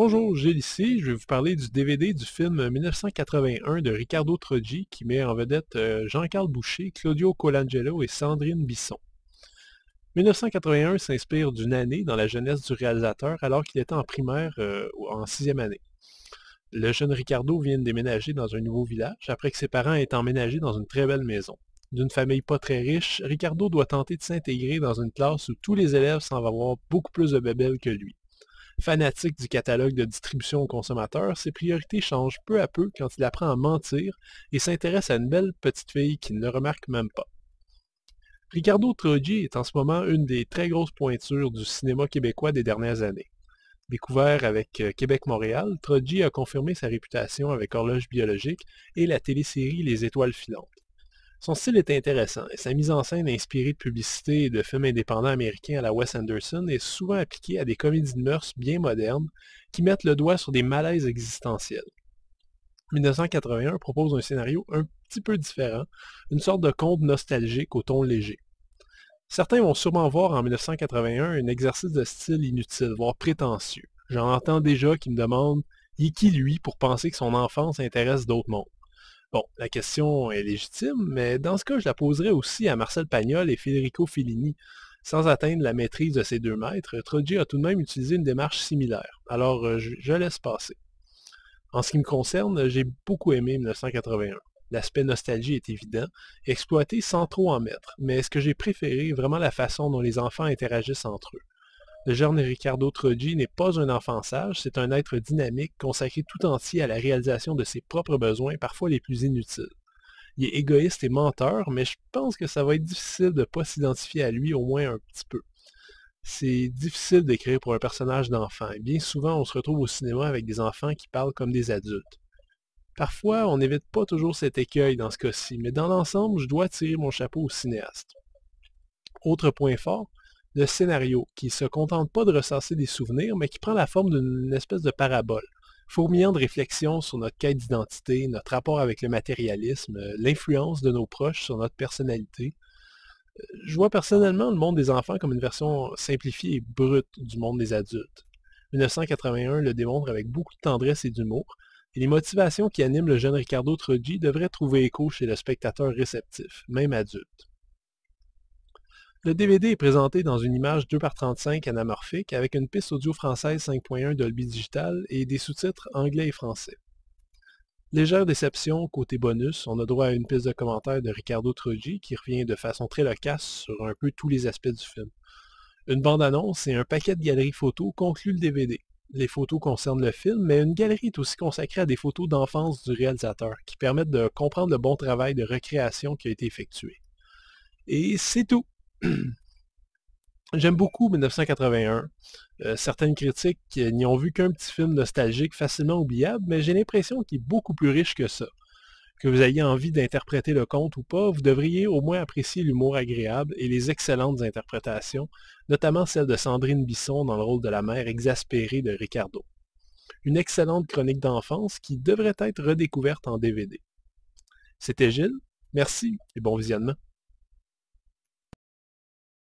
Bonjour, Gilles ici. Je vais vous parler du DVD du film 1981 de Riccardo Trogi qui met en vedette Jean-Carl Boucher, Claudio Colangelo et Sandrine Bisson. 1981 s'inspire d'une année dans la jeunesse du réalisateur alors qu'il était en primaire en sixième année. Le jeune Riccardo vient de déménager dans un nouveau village après que ses parents aient emménagé dans une très belle maison. D'une famille pas très riche, Riccardo doit tenter de s'intégrer dans une classe où tous les élèves semblent avoir beaucoup plus de bébelles que lui. Fanatique du catalogue de distribution aux consommateurs, ses priorités changent peu à peu quand il apprend à mentir et s'intéresse à une belle petite fille qui ne le remarque même pas. Riccardo Trogi est en ce moment une des très grosses pointures du cinéma québécois des dernières années. Découvert avec Québec-Montréal, Trogi a confirmé sa réputation avec Horloge biologique et la télésérie Les Étoiles filantes. Son style est intéressant et sa mise en scène inspirée de publicités et de films indépendants américains à la Wes Anderson est souvent appliquée à des comédies de mœurs bien modernes qui mettent le doigt sur des malaises existentiels. 1981 propose un scénario un petit peu différent, une sorte de conte nostalgique au ton léger. Certains vont sûrement voir en 1981 un exercice de style inutile, voire prétentieux. J'en entends déjà qui me demandent « Il est qui lui pour penser que son enfance intéresse d'autres mondes ?» Bon, la question est légitime, mais dans ce cas, je la poserais aussi à Marcel Pagnol et Federico Fellini. Sans atteindre la maîtrise de ces deux maîtres, Trogi a tout de même utilisé une démarche similaire, alors je laisse passer. En ce qui me concerne, j'ai beaucoup aimé 1981. L'aspect nostalgie est évident, exploité sans trop en mettre, mais ce que j'ai préféré est vraiment la façon dont les enfants interagissent entre eux. Le jeune Riccardo Trogi n'est pas un enfant sage, c'est un être dynamique, consacré tout entier à la réalisation de ses propres besoins, parfois les plus inutiles. Il est égoïste et menteur, mais je pense que ça va être difficile de ne pas s'identifier à lui au moins un petit peu. C'est difficile d'écrire pour un personnage d'enfant, et bien souvent on se retrouve au cinéma avec des enfants qui parlent comme des adultes. Parfois, on n'évite pas toujours cet écueil dans ce cas-ci, mais dans l'ensemble, je dois tirer mon chapeau au cinéaste. Autre point fort, le scénario, qui ne se contente pas de recenser des souvenirs, mais qui prend la forme d'une espèce de parabole, fourmillant de réflexions sur notre quête d'identité, notre rapport avec le matérialisme, l'influence de nos proches sur notre personnalité. Je vois personnellement le monde des enfants comme une version simplifiée et brute du monde des adultes. 1981 le démontre avec beaucoup de tendresse et d'humour, et les motivations qui animent le jeune Riccardo Trogi devraient trouver écho chez le spectateur réceptif, même adulte. Le DVD est présenté dans une image 2:35 anamorphique avec une piste audio française 5.1 Dolby Digital et des sous-titres anglais et français. Légère déception côté bonus, on a droit à une piste de commentaires de Riccardo Trogi qui revient de façon très loquace sur un peu tous les aspects du film. Une bande-annonce et un paquet de galeries photos concluent le DVD. Les photos concernent le film, mais une galerie est aussi consacrée à des photos d'enfance du réalisateur qui permettent de comprendre le bon travail de recréation qui a été effectué. Et c'est tout! J'aime beaucoup 1981. Certaines critiques n'y ont vu qu'un petit film nostalgique facilement oubliable, mais j'ai l'impression qu'il est beaucoup plus riche que ça. Que vous ayez envie d'interpréter le conte ou pas, vous devriez au moins apprécier l'humour agréable et les excellentes interprétations, notamment celle de Sandrine Bisson dans le rôle de la mère exaspérée de Ricardo. Une excellente chronique d'enfance qui devrait être redécouverte en DVD. C'était Gilles, merci et bon visionnement.